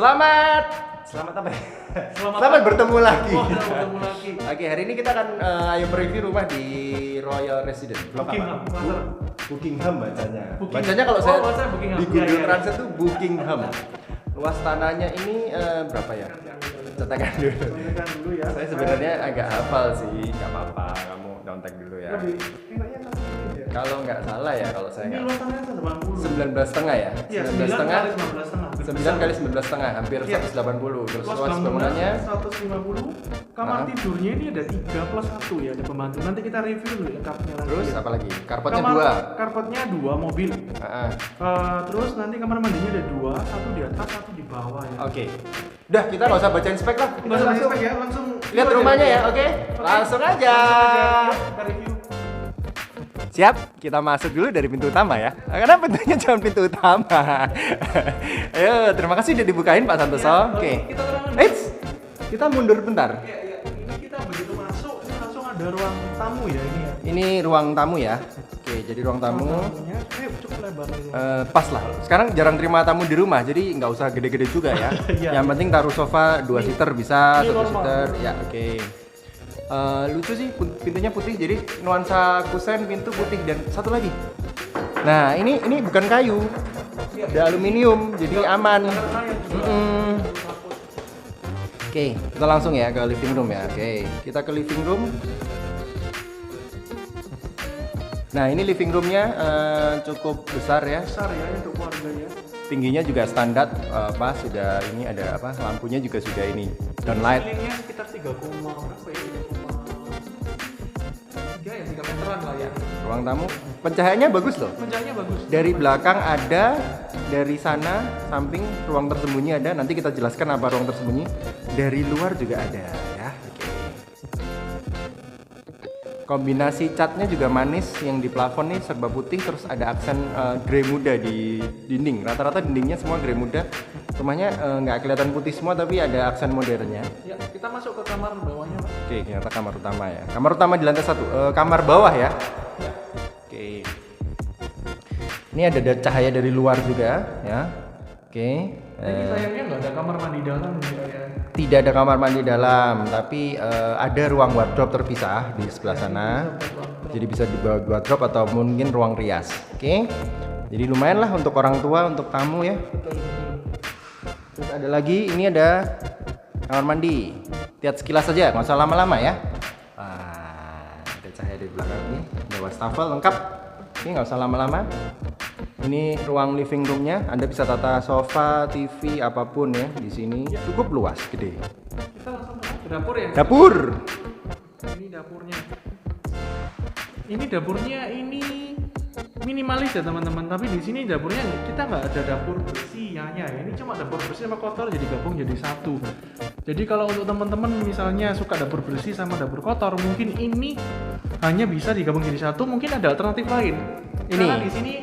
Selamat apa ya? Selamat bertemu lagi. Oke, hari ini kita akan ayo mereview rumah di Royal Residence. Buckingham bacanya. Bacanya kalau saya di Google Translate tuh Buckingham. Luas tanahnya ini berapa ya? Cetakan dulu ya. Saya sebenarnya agak hafal sih, nggak apa-apa. Kamu contek dulu ya. Kalau nggak salah ya, kalau saya nggak. 19,5 ya? 19,5. 9 kali 19,5, hampir 180. Terus luas bangunannya 150. Kamar tidurnya ini ada 3 plus 1 ya, ada pembantu. Nanti kita review dulu lengkapnya nanti. Terus apa lagi? Karpetnya Karpetnya 2 mobil. Terus nanti kamar mandinya ada 2, satu di atas, satu di bawah ya. Oke. Udah, kita nggak usah bacain spek lah. Nggak usah spek ya, langsung lihat rumahnya ya, oke? Langsung aja. Kita review. Siap, kita masuk dulu dari pintu utama ya. Karena pintunya cuma pintu utama. Ayo, terima kasih udah dibukain Pak Santoso. Ya, oke. Kita mundur bentar. Ya. Ini kita begitu masuk, ini langsung ada ruang tamu ya ini ya. Ini ruang tamu ya. Oke, jadi ruang tamu. Cukup lebar ini. Pas lah. Sekarang jarang terima tamu di rumah, jadi nggak usah gede-gede juga ya. Iya. Yang penting taruh sofa 2 seater bisa, 1 normal. seater. Ya, oke. Lucu sih pintunya putih, jadi nuansa kusen pintu putih dan satu lagi. Nah ini bukan kayu, ada aluminium, jadi aman. Oke, kita langsung ya ke living room ya. Oke, kita ke living room. Nah ini living roomnya cukup besar ya. Besar ya untuk keluarganya. Tingginya juga standar, pas sudah ini ada apa? Lampunya juga sudah ini downlight. Ceilingnya sekitar 3, berapa ya? 3 meteran lah ya. Ruang tamu, pencahayaannya bagus loh. Pencahayaannya bagus. Dari belakang ada, dari sana samping ruang tersembunyi ada. Nanti kita jelaskan apa ruang tersembunyi. Dari luar juga ada ya. Oke. Kombinasi catnya juga manis, yang di plafon nih serba putih, terus ada aksen grey muda di dinding. Rata-rata dindingnya semua grey muda. Rumahnya nggak kelihatan putih semua, tapi ada aksen modernnya. Ya, kita masuk ke kamar bawahnya, Pak. Oke, ternyata kamar utama ya. Kamar utama di lantai 1. Kamar bawah ya. Ya. Oke. Ini ada cahaya dari luar juga ya. Oke. Ini sayangnya nggak ada kamar mandi dalam ya. Tidak ada kamar mandi dalam, tapi ada ruang wardrobe terpisah di sebelah sana. Jadi bisa dibawa wardrobe atau mungkin ruang rias. Oke. Jadi lumayan lah untuk orang tua, untuk tamu ya. Terus ada lagi, ini ada kamar mandi. Lihat sekilas saja, nggak usah lama-lama ya. Ada cahaya di belakang nih, ada wastafel lengkap. Ini nggak usah lama-lama. Ini ruang living roomnya. Anda bisa tata sofa, TV, apapun ya di sini. Cukup luas, gede. Kita langsung ke dapur ya. Dapur. Ini dapurnya. Ini minimalis ya teman-teman. Tapi di sini dapurnya kita nggak ada dapur bersih ya. Ini cuma dapur bersih sama kotor jadi gabung jadi satu. Jadi kalau untuk teman-teman misalnya suka dapur bersih sama dapur kotor, mungkin ini hanya bisa digabung jadi satu. Mungkin ada alternatif lain. Karena di sini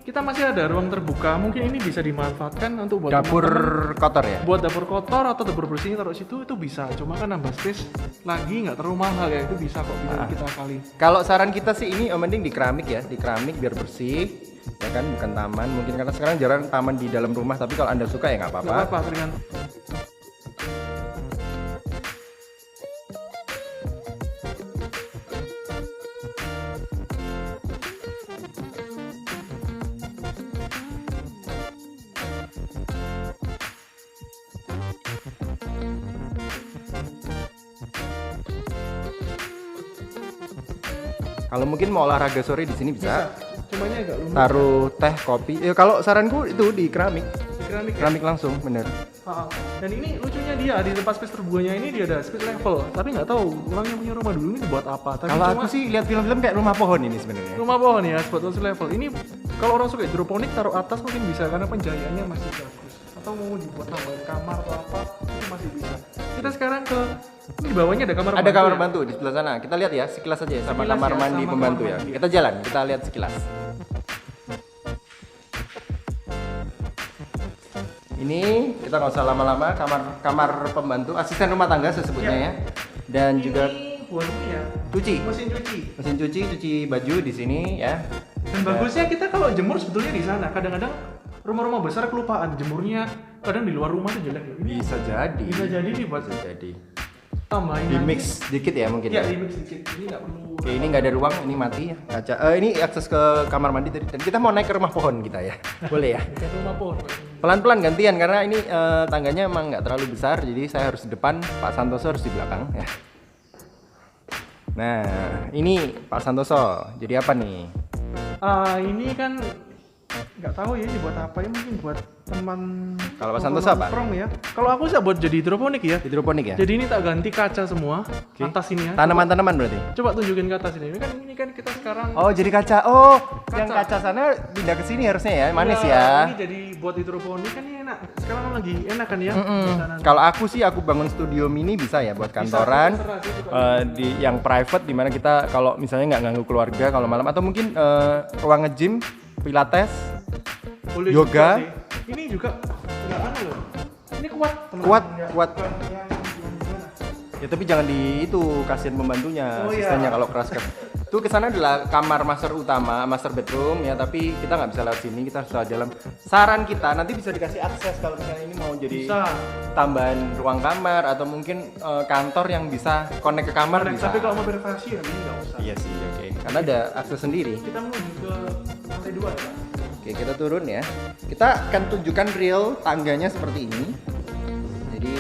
kita masih ada ruang terbuka, mungkin ini bisa dimanfaatkan untuk buat Dapur kotor ya. buat dapur kotor atau dapur bersih taruh situ itu bisa. Cuma kan nambah space lagi nggak terlalu mahal ya, itu bisa kok bisa kita kali. Kalau saran kita sih ini mending di keramik ya, di keramik biar bersih. Ya kan, bukan taman. Mungkin karena sekarang jarang taman di dalam rumah, tapi kalau Anda suka ya nggak apa-apa. Nggak apa-apa tergantung. Kalau mungkin mau olahraga sore di sini bisa. Cuma ini agak lumrah. Taruh teh, kopi. Ya kalau saranku itu di keramik. Di keramik ya? Keramik langsung, bener. Dan ini lucunya dia di tempat space terbuganya ini dia ada space level. Tapi nggak tahu orang yang punya rumah dulu ini buat apa. Tapi Kalau cuma aku sih lihat film-film kayak rumah pohon ini sebenarnya. rumah pohon ya, buat space level. Ini kalau orang suka hidroponik taruh atas mungkin bisa karena pencahayaannya masih bagus. Atau mau dibuat tambahan kamar atau apa itu masih bisa. Kita sekarang ke ini di bawahnya ada kamar Ada bantu kamar ya? bantu di sebelah sana. Kita lihat ya sekilas saja ya, sama Sekilas kamar ya, mandi sama pembantu kamar ya. mandi. Kita jalan, kita lihat sekilas. Ini kita nggak usah lama-lama, kamar pembantu, asisten rumah tangga sesebutnya ya. Dan Ini juga buat ini ya, cuci, mesin cuci. cuci baju di sini ya. Dan bagusnya kita kalau jemur sebetulnya di sana. Kadang-kadang rumah-rumah besar kelupaan jemurnya kadang di luar rumah tuh jelek ya. Bisa jadi. Bisa jadi dibuat Bisa jadi. tambahin Di lagi. mix dikit ya mungkin. Iya, di mix dikit. Ini nggak perlu. Oke, ini nggak ada ruang, ini mati ya kaca. Ini akses ke kamar mandi tadi. Dan kita mau naik ke rumah pohon kita ya. Boleh ya? Dekat rumah pohon. Pelan-pelan gantian karena ini tangganya emang nggak terlalu besar, jadi saya harus di depan, Pak Santoso harus di belakang ya. Nah, ini Pak Santoso. Jadi apa nih? Ini kan nggak tahu ya ini buat apa ya, mungkin buat teman. Kalau Pak Santoso apa? nongkrong ya. Kalau aku sih buat jadi hidroponik ya. Hidroponik ya? Jadi ini tak ganti kaca semua atas ini ya. Tanaman-tanaman berarti? Coba tunjukin ke atas ini. Ini kan kita sekarang. Oh, jadi kaca. Oh, Kaca. yang kaca sana pindah ke sini harusnya ya. Manis ya. Ini jadi buat hidroponik kan ini enak. Sekarang lagi enak kan ya. Mm-mm. Di sana. Kalau aku sih aku bangun studio mini bisa ya buat kantoran. terserah sih, suka. Di yang private dimana kita kalau misalnya nggak ganggu keluarga kalau malam atau mungkin ruang nge-gym, pilates, Boleh yoga. juga sih. Ini juga nggak anu loh. Ini kuat. teman-teman. Kuat, Ya, kuat. yang gimana? Ya tapi jangan di itu kasihan pembantunya, Oh, iya. asistennya kalau keras kan. Tuh kesana adalah kamar master utama, master bedroom ya, tapi kita nggak bisa lewat sini, kita harus lewat dalam. Saran kita nanti bisa dikasih akses kalau misalnya ini mau jadi Bisa. tambahan ruang kamar atau mungkin kantor yang bisa connect ke kamar bisa. Tapi kalau mau privasi ya ini nggak usah. Iya sih, oke. Karena ada akses sendiri. Kita menuju ke lantai 2 ya. Oke, kita turun ya. Kita akan tunjukkan real tangganya seperti ini. Jadi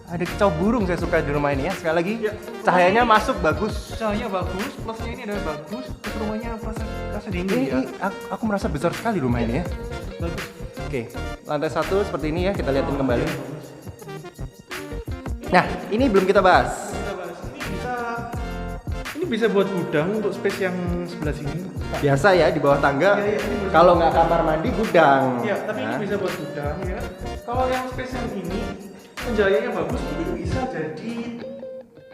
ada kicau burung saya suka di rumah ini ya. Sekali lagi Ya. cahayanya masuk bagus. Cahaya bagus, plusnya ini adalah bagus. Terus rumahnya rasa dingin Ini, ya. aku merasa besar sekali rumah ini ya. Bagus. Oke, lantai 1 seperti ini ya, kita lihatin kembali. Nah, ini belum kita bahas. Kita bahas. Ini bisa buat gudang untuk space yang sebelah sini. Biasa ya di bawah tangga. Iya, iya, ini bisa. Kalau nggak kamar mandi gudang. Iya, tapi Nah, ini bisa buat gudang ya. Kalau yang space yang ini penjayaannya bagus, ini bisa jadi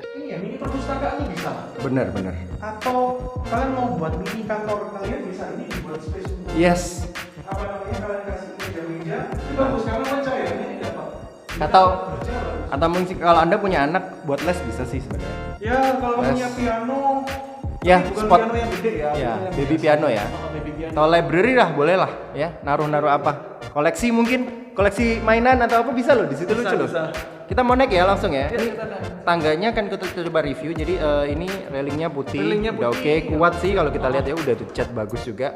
ini ya mini perpustakaan ini bisa. benar benar. Atau kalian mau buat mini kantor kalian bisa ini dibuat space untuk Yes. apa namanya kalian kasih meja-meja. Ini bagus karena pencahayaannya ini dapat. Atau mungkin kalau Anda punya anak buat les bisa sih sebenarnya. Ya kalau Les. punya piano. Ya, tapi bukan spot. piano yang gede ya. Ya, yang baby biasa. piano ya. Oh, baby piano. Atau library lah, boleh lah ya. Naruh-naruh apa? Koleksi mungkin, koleksi mainan atau apa bisa loh di situ Bisa, lucu loh. bisa. Kita mau naik ya langsung ya. Ya, Ini kita naik. tangganya kan kita coba review. Jadi ini railingnya putih, Railingnya udah oke, putih. kuat sih kalau kita lihat ya udah tuh cat bagus juga.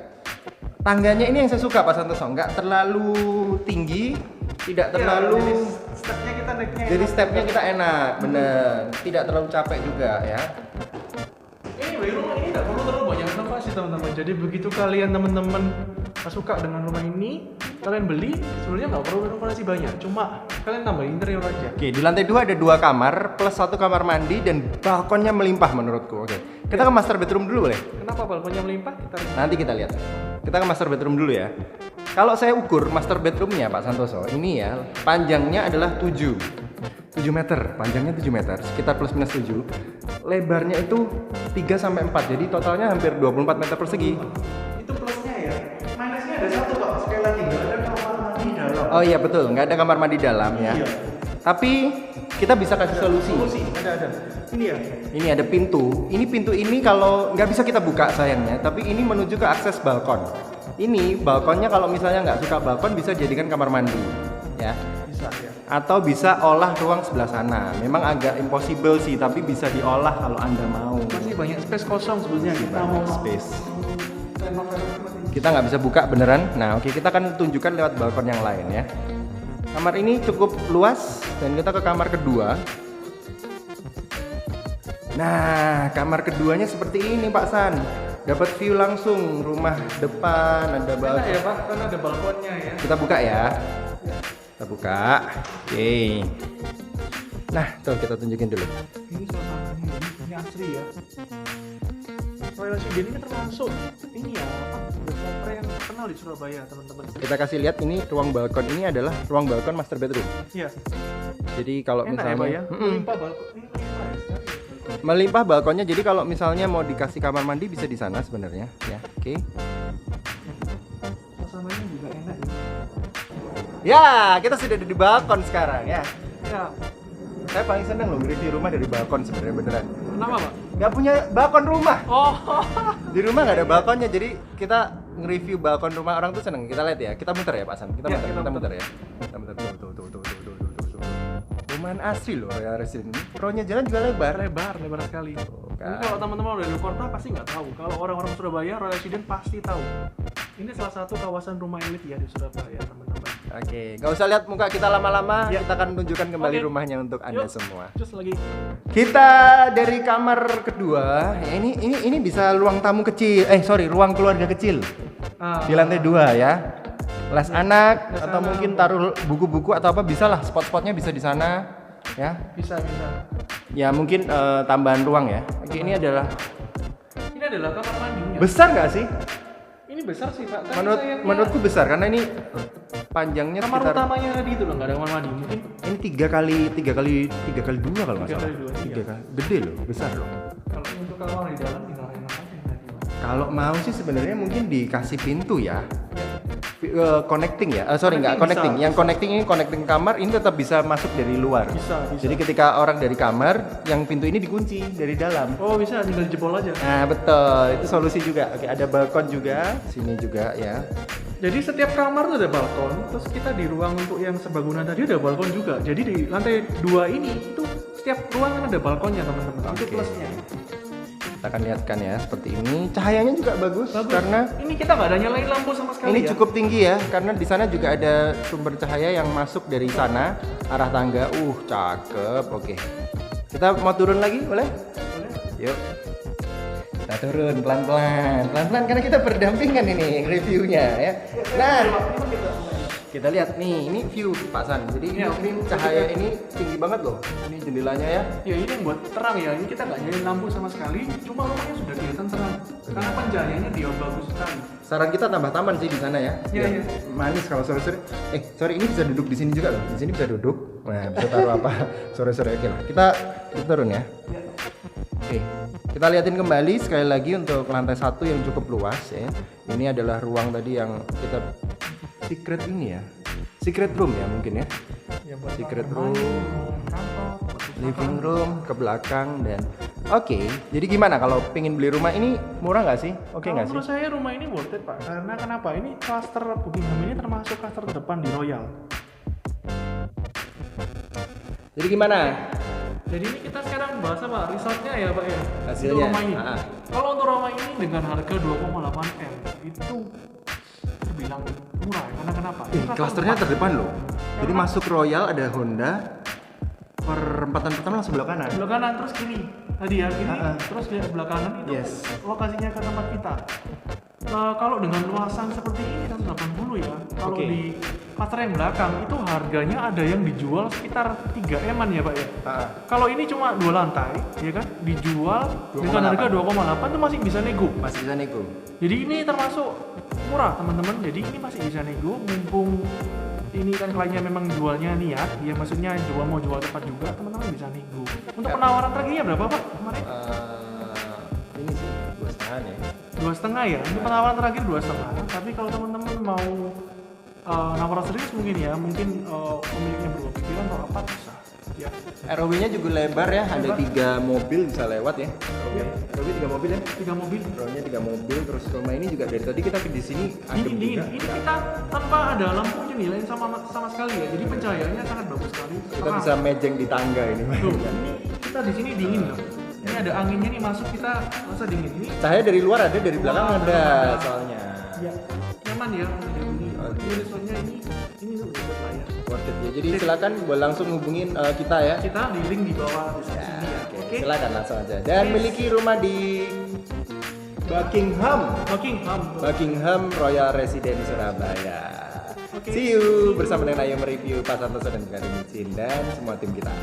Tangganya ini yang saya suka Pak Santoso, nggak terlalu tinggi, tidak terlalu. Ya, jadi stepnya kita naiknya. Jadi enak. stepnya kita enak, bener. Tidak terlalu capek juga ya. Anyway, rumah ini tidak perlu terlalu banyak renovasi teman-teman. Jadi begitu kalian teman-teman suka dengan rumah ini, kalian beli, sebenarnya nggak perlu renovasi banyak. Cuma kalian tambah interior aja. Oke, di lantai 2 ada 2 kamar plus 1 kamar mandi dan balkonnya melimpah menurutku. Oke. Kita ke master bedroom dulu boleh? Kenapa balkonnya melimpah? Nanti kita lihat. Kita ke master bedroom dulu ya. Kalau saya ukur master bedroomnya Pak Santoso, ini ya panjangnya adalah 7 meter, panjangnya 7 meter, sekitar plus minus 7. Lebarnya itu 3 sampai 4, jadi totalnya hampir 24 meter persegi. Itu plusnya ya. Minusnya ada satu pak. Sekali lagi nggak ada kamar mandi dalam. Oh iya betul, nggak ada kamar mandi dalam ya. Iya. Tapi kita bisa kasih solusi. Ada. Ini ya. Ini ada pintu. Ini pintu ini kalau nggak bisa kita buka sayangnya, tapi ini menuju ke akses balkon. Ini balkonnya kalau misalnya nggak suka balkon bisa jadikan kamar mandi, ya. Bisa ya. Atau bisa olah ruang sebelah sana. Memang agak impossible sih, tapi bisa diolah kalau Anda mau. Masih banyak space kosong sebenarnya. Kita mau Banyak space. renovasi. Kita nggak bisa buka beneran. Nah, oke kita akan tunjukkan lewat balkon yang lain ya. Kamar ini cukup luas dan kita ke kamar kedua. Nah, kamar keduanya seperti ini Pak San. Dapat view langsung rumah depan, ada Enak balkon. ya pak, karena ada balkonnya ya. Kita buka ya. Kita buka. Oke. Nah, tuh kita tunjukin dulu. Ini suasananya ini asri ya. Royal Resident ini kan termasuk ini ya apa developer yang terkenal di Surabaya teman-teman. Kita kasih lihat ini ruang balkon ini adalah ruang balkon master bedroom. Iya. Jadi kalau Enak misalnya ya pak ya. Mm-mm. Melimpah balkon. Ini melimpah ya sekali. Melimpah balkonnya, jadi kalau misalnya mau dikasih kamar mandi bisa di sana sebenarnya ya. Oke. Suasananya juga enak ya. Ya, kita sudah ada di balkon sekarang ya. Ya. Saya paling seneng loh review rumah dari balkon sebenarnya beneran. Kenapa pak? Nggak punya balkon rumah. Oh. Di rumah nggak ada balkonnya, jadi kita nge-review balkon rumah orang tuh seneng. Kita lihat ya. Kita muter ya Pak San. Kita Ya, muter, kita kita muter muter. ya. Kita muter tuh. Lumayan asri loh Royal Residence ini. Rohnya jalan juga lebar. lebar sekali. kan. Ini kalau teman-teman udah di kota pasti nggak tahu. Kalau orang-orang Surabaya, Royal Residence pasti tahu. Ini salah satu kawasan rumah elit ya di Surabaya, teman-teman. Oke, nggak usah lihat muka kita lama-lama. Ya. Kita akan tunjukkan kembali Oke. rumahnya untuk Anda Yuk. semua. Terus lagi. Kita dari kamar kedua. Ya, ini bisa ruang tamu kecil. Ruang keluarga kecil. Di lantai 2 ya. Les anak Les atau anak. mungkin taruh buku-buku atau apa bisa lah, spot-spotnya bisa di sana ya. Bisa. Ya mungkin tambahan ruang ya. Oke, ini adalah Ini adalah kamar mandinya. besar nggak sih? Ini besar sih Pak. Tapi sayangnya Menurutku besar karena ini panjangnya kamar sekitar utamanya tadi itu loh, nggak ada kamar mandi. Mungkin ini 3 kali 2 kalau nggak 3 salah. kali 2, 3 kali. Gede loh, besar loh. kalau untuk kamar di dalam tinggal enak aja tadi. Kalau mau sih sebenarnya mungkin dikasih pintu ya. Connecting ya. Nggak Connecting connecting. bisa, Yang connecting ini connecting kamar ini tetap bisa masuk dari luar. Bisa. Jadi ketika orang dari kamar, yang pintu ini dikunci dari dalam. Oh bisa, tinggal dijebol aja. Nah betul, itu solusi juga. Oke, ada balkon juga, sini juga ya. Jadi setiap kamar tuh ada balkon, terus kita di ruang untuk yang serbaguna tadi ada balkon juga. Jadi di lantai 2 ini itu setiap ruangan ada balkonnya teman-teman. Itu Oke. plusnya. Kita akan lihatkan ya seperti ini. Cahayanya juga bagus, karena Ini kita nggak ada nyalain lampu sama sekali. ini ya. cukup tinggi ya, karena di sana juga ada sumber cahaya yang masuk dari sana arah tangga. Cakep. Oke. Kita mau turun lagi, boleh? Boleh? Yuk. Kita turun pelan-pelan karena kita berdampingan ini reviewnya ya. Nah, kita lihat nih, ini view Pak San. Jadi Ya, ini cahaya ini tinggi banget loh. Ini jendelanya ya. Ya ini yang buat terang ya. Ini kita nggak nyalain lampu sama sekali. Cuma rumahnya sudah kelihatan terang. Karena pencahayaannya dia bagus sekali. Saran kita tambah taman sih di sana ya. Iya, Biar iya. Manis kalau sore-sore. Sorry ini bisa duduk di sini juga loh. Di sini bisa duduk. Nah, bisa taruh apa sore-sore. Oke lah. Kita turun ya. Ya. Oke. Kita liatin kembali sekali lagi untuk lantai 1 yang cukup luas ya. Ini adalah ruang tadi yang kita secret ini ya. Secret room ya mungkin ya. Ya buat Secret kamar mandi, room. kantor, Living room ke belakang dan oke. Jadi gimana kalau pengen beli rumah ini murah nggak sih? Oke nggak sih? Menurut saya rumah ini worth it Pak. Karena kenapa? Ini klaster Buckingham ini termasuk klaster terdepan di Royal. Jadi gimana? Jadi ini kita sekarang bahas apa? Resortnya ya Pak ya? Hasilnya. Untuk rumah ini. Ah. Kalau untuk rumah ini dengan harga 2,8 M itu terbilang murah ya. Karena kenapa? Ini klaster Klasternya depan. terdepan loh. Jadi Karena- masuk Royal ada Honda. Perempatan pertama langsung sebelah kanan. Sebelah kanan terus kiri. Tadi ya kiri. Ah, ah. Terus lihat sebelah kanan itu Yes. lokasinya ke tempat kita. Kalau dengan luasan seperti ini 180 ya. Kalau Oke. di klaster yang belakang itu harganya ada yang dijual sekitar 3 M-an ya Pak ya. Kalau ini cuma 2 lantai, ya kan, dijual 2,8. dengan harga 2,8 itu masih bisa nego. Masih bisa nego. Jadi ini termasuk murah teman-teman. Jadi ini masih bisa nego, mumpung ini kan kliennya memang jualnya niat, ya maksudnya mau jual cepat juga, teman-teman bisa nego. Untuk penawaran terakhirnya berapa Pak kemarin? Ini sih 2,5 ya. 2,5 ya. Untuk penawaran terakhir 2,5. Tapi kalau teman-teman mau nawaran serius mungkin ya, mungkin pemiliknya berubah pikiran atau apa bisa. Ya. ROW-nya juga lebar ya, ada 3 mobil bisa lewat ya. ROW 3 mobil ya. 3 mobil. ROW-nya 3 mobil, terus rumah ini juga dari tadi kita di sini adem Dingin. juga. Ini kita tanpa ada lampu nyalain sama sekali ya. Jadi pencahayaannya sangat bagus sekali. Kita Terang. bisa mejeng di tangga ini. Tuh, ini kita di sini dingin loh. Ini ada anginnya nih masuk, kita masa dingin ini. Cahaya dari luar ada, dari belakang Wah, ada ada. soalnya. Ya, nyaman ya. Ini Oke. resortnya ini tuh buat layak. Worth it ya. Jadi silakan boleh langsung hubungin kita ya. Kita di link di bawah deskripsi Ya, ini ya. oke. Silakan langsung aja. Dan Yes. miliki rumah di Buckingham. Buckingham Royal Residence Surabaya. Oke. See you bersama dengan Ayo Mereview Pak Santoso dan Karim Micin dan semua tim kita.